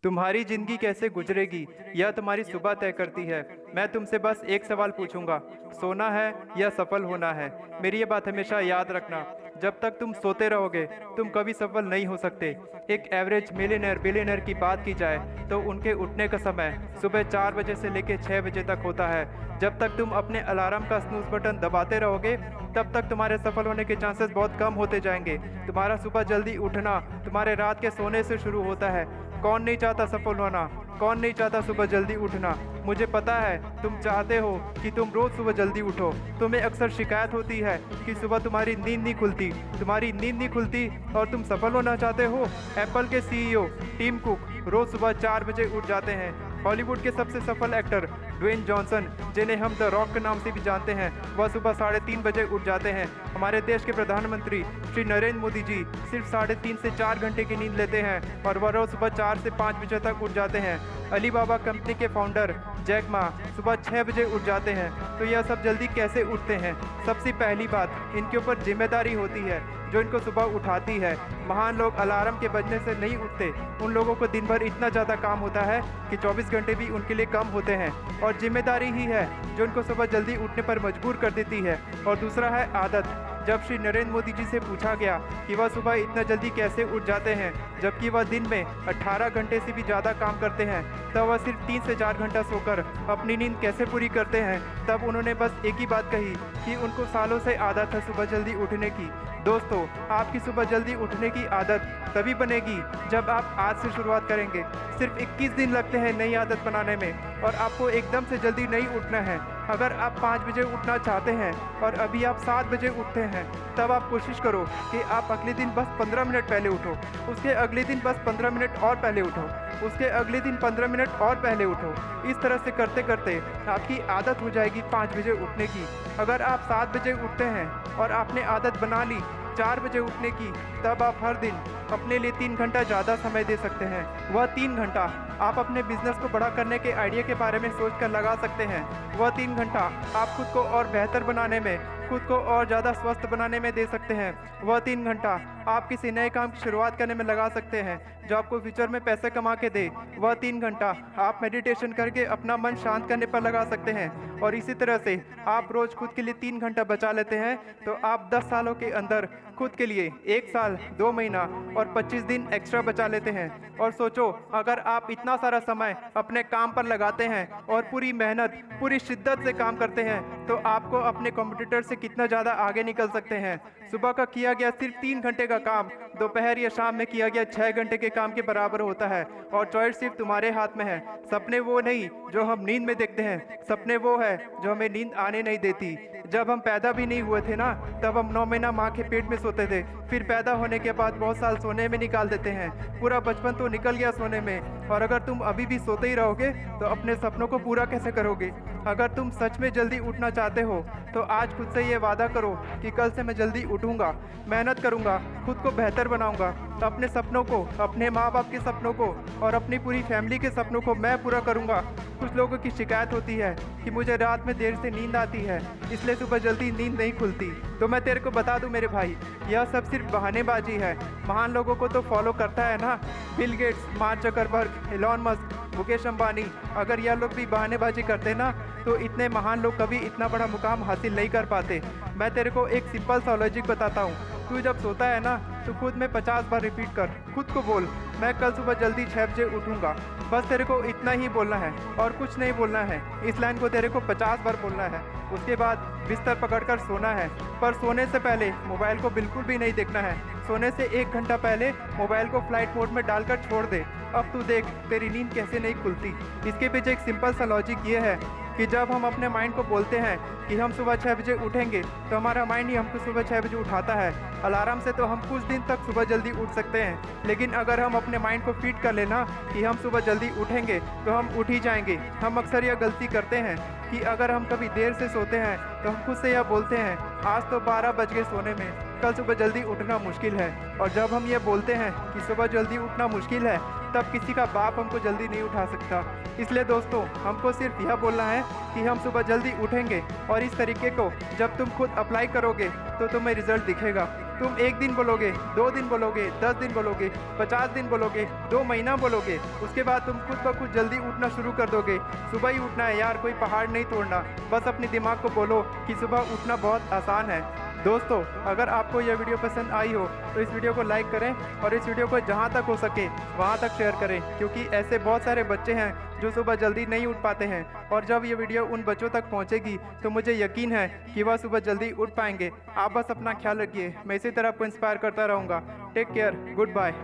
तुम्हारी जिंदगी कैसे गुजरेगी यह तुम्हारी सुबह तय करती है। मैं तुमसे बस एक सवाल पूछूंगा, सोना है या सफल होना है। मेरी ये बात हमेशा याद रखना। जब तक तुम सोते रहोगे तुम कभी सफल नहीं हो सकते। एक एवरेज मिलियनर बिलियनर की बात की जाए तो उनके उठने का समय सुबह 4 बजे से लेकर 6 बजे तक होता है। जब तक तुम अपने अलार्म का स्नूज बटन दबाते रहोगे तब तक तुम्हारे सफल होने के चांसेस बहुत कम होते जाएंगे। तुम्हारा सुबह जल्दी उठना तुम्हारे रात के सोने से शुरू होता है। कौन नहीं चाहता सफल होना, कौन नहीं चाहता सुबह जल्दी उठना। मुझे पता है तुम चाहते हो कि तुम रोज सुबह जल्दी उठो। तुम्हें अक्सर शिकायत होती है कि सुबह तुम्हारी नींद नहीं खुलती, तुम्हारी नींद नहीं खुलती और तुम सफल होना चाहते हो। एप्पल के सीईओ टिम कुक रोज सुबह 4 बजे उठ जाते हैं। हॉलीवुड के सबसे सफल एक्टर ड्वेन जॉनसन, जिन्हें हम द रॉक के नाम से भी जानते हैं, वह सुबह 3:30 बजे उठ जाते हैं। हमारे देश के प्रधानमंत्री श्री नरेंद्र मोदी जी सिर्फ 3.5 से 4 घंटे की नींद लेते हैं और वह रोज सुबह 4 से 5 बजे तक उठ जाते हैं। अलीबाबा कंपनी के फाउंडर जैक मा सुबह 6 बजे उठ जाते हैं। तो यह सब जल्दी कैसे उठते हैं? सबसे पहली बात, इनके ऊपर जिम्मेदारी होती है जो इनको सुबह उठाती है। महान लोग अलार्म के बजने से नहीं उठते। उन लोगों को दिन भर इतना ज़्यादा काम होता है कि 24 घंटे भी उनके लिए कम होते हैं और जिम्मेदारी ही है जो उनको सुबह जल्दी उठने पर मजबूर कर देती है। और दूसरा है आदत। जब श्री नरेंद्र मोदी जी से पूछा गया कि वह सुबह इतना जल्दी कैसे उठ जाते हैं जबकि वह दिन में 18 घंटे से भी ज़्यादा काम करते हैं, तब वह सिर्फ 3 से 4 घंटा सोकर अपनी नींद कैसे पूरी करते हैं, तब उन्होंने बस एक ही बात कही कि उनको सालों से आदत है सुबह जल्दी उठने की। दोस्तों, आपकी सुबह जल्दी उठने की आदत तभी बनेगी जब आप आज से शुरुआत करेंगे। सिर्फ 21 दिन लगते हैं नई आदत बनाने में और आपको एकदम से जल्दी नहीं उठना है। अगर आप 5 बजे उठना चाहते हैं और अभी आप 7 बजे उठते हैं, तब आप कोशिश करो कि आप अगले दिन बस 15 मिनट पहले उठो, उसके अगले दिन बस 15 मिनट और पहले उठो, उसके अगले दिन 15 मिनट और पहले उठो। इस तरह से करते करते आपकी आदत हो जाएगी 5 बजे उठने की। अगर आप 7 बजे उठते हैं और आपने आदत बना ली 4 बजे उठने की, तब आप हर दिन अपने लिए 3 घंटा ज़्यादा समय दे सकते हैं। वह 3 घंटा आप अपने बिजनेस को बड़ा करने के आइडिया के बारे में सोच कर लगा सकते हैं। वह 3 घंटा आप खुद को और बेहतर बनाने में, खुद को और ज़्यादा स्वस्थ बनाने में दे सकते हैं। वह 3 घंटा आप किसी नए काम की शुरुआत करने में लगा सकते हैं जो आपको फ्यूचर में पैसे कमा के दे। वह 3 घंटा आप मेडिटेशन करके अपना मन शांत करने पर लगा सकते हैं। और इसी तरह से आप रोज़ खुद के लिए 3 घंटा बचा लेते हैं तो आप 10 सालों के अंदर खुद के लिए 1 साल 2 महीना और 25 दिन एक्स्ट्रा बचा लेते हैं। और सोचो, अगर आप इतना सारा समय अपने काम पर लगाते हैं और पूरी मेहनत पूरी शिद्दत से काम करते हैं तो आपको अपने कॉम्पिटिटर से कितना ज़्यादा आगे निकल सकते हैं। सुबह का किया गया सिर्फ 3 घंटे का काम दोपहर या शाम में किया गया 6 घंटे के काम के बराबर होता है। और चॉइस सिर्फ तुम्हारे हाथ में है। सपने वो नहीं जो हम नींद में देखते हैं, सपने वो है जो हमें नींद आने नहीं देती। जब हम पैदा भी नहीं हुए थे ना, तब हम 9 महीना माँ के पेट में सोते थे, फिर पैदा होने के बाद बहुत साल सोने में निकाल देते हैं। पूरा बचपन तो निकल गया सोने में। और अगर तुम अभी भी सोते ही रहोगे तो अपने सपनों को पूरा कैसे करोगे? अगर तुम सच में जल्दी उठना चाहते हो तो आज खुद से ये वादा करो कि कल से मैं जल्दी उठूंगा, मेहनत करूंगा, खुद को बेहतर बनाऊंगा, अपने सपनों को, अपने माँ बाप के सपनों को और अपनी पूरी फैमिली के सपनों को मैं पूरा करूंगा। कुछ लोगों की शिकायत होती है कि मुझे रात में देर से नींद आती है, इसलिए सुबह जल्दी नींद नहीं खुलती। तो मैं तेरे को बता दूं मेरे भाई, यह सब सिर्फ बहानेबाजी है। महान लोगों को तो फॉलो करता है ना, Bill Gates, mark Zuckerberg, Elon Musk, Mukesh Ambani. अगर यह लोग भी बहानेबाजी करते ना तो इतने महान लोग कभी इतना बड़ा मुकाम हासिल नहीं कर पाते। मैं तेरे को एक सिंपल सा लॉजिक बताता हूँ। तू जब सोता है ना तो खुद में 50 बार रिपीट कर, खुद को बोल, मैं कल सुबह जल्दी 6 बजे उठूंगा। बस तेरे को इतना ही बोलना है और कुछ नहीं बोलना है। इस लाइन को तेरे को 50 बार बोलना है। उसके बाद बिस्तर पकड़कर सोना है, पर सोने से पहले मोबाइल को बिल्कुल भी नहीं देखना है। सोने से 1 घंटा पहले मोबाइल को फ्लाइट मोड में डालकर छोड़ दे। अब तू देख तेरी नींद कैसे नहीं खुलती। इसके पीछे एक सिंपल सा लॉजिक ये है कि जब हम अपने माइंड को बोलते हैं कि हम सुबह 6 बजे उठेंगे तो हमारा माइंड ही हमको सुबह 6 बजे उठाता है। अलार्म से तो हम कुछ दिन तक सुबह जल्दी उठ सकते हैं, लेकिन अगर हम अपने माइंड को फीड कर लेना कि हम सुबह जल्दी उठेंगे तो हम उठ ही जाएंगे। हम अक्सर यह गलती करते हैं कि अगर हम कभी देर से सोते हैं तो हम खुद से यह बोलते हैं, आज तो 12 बज गए सोने में, कल सुबह जल्दी उठना मुश्किल है। और जब हम ये बोलते हैं कि सुबह जल्दी उठना मुश्किल है, तब किसी का बाप हमको जल्दी नहीं उठा सकता। इसलिए दोस्तों, हमको सिर्फ यह बोलना है कि हम सुबह जल्दी उठेंगे और इस तरीके को जब तुम खुद अप्लाई करोगे तो तुम्हें रिजल्ट दिखेगा। तुम 1 दिन बोलोगे, 2 दिन बोलोगे, 10 दिन बोलोगे, 50 दिन बोलोगे, 2 महीना बोलोगे, उसके बाद तुम खुद ब खुद जल्दी उठना शुरू कर दोगे। सुबह ही उठना है यार, कोई पहाड़ नहीं तोड़ना। बस अपने दिमाग को बोलो कि सुबह उठना बहुत आसान है। दोस्तों, अगर आपको यह वीडियो पसंद आई हो तो इस वीडियो को लाइक करें और इस वीडियो को जहां तक हो सके वहां तक शेयर करें, क्योंकि ऐसे बहुत सारे बच्चे हैं जो सुबह जल्दी नहीं उठ पाते हैं, और जब ये वीडियो उन बच्चों तक पहुंचेगी तो मुझे यकीन है कि वह सुबह जल्दी उठ पाएंगे। आप बस अपना ख्याल रखिए, मैं इसी तरह आपको इंस्पायर करता रहूँगा। Take care, good bye.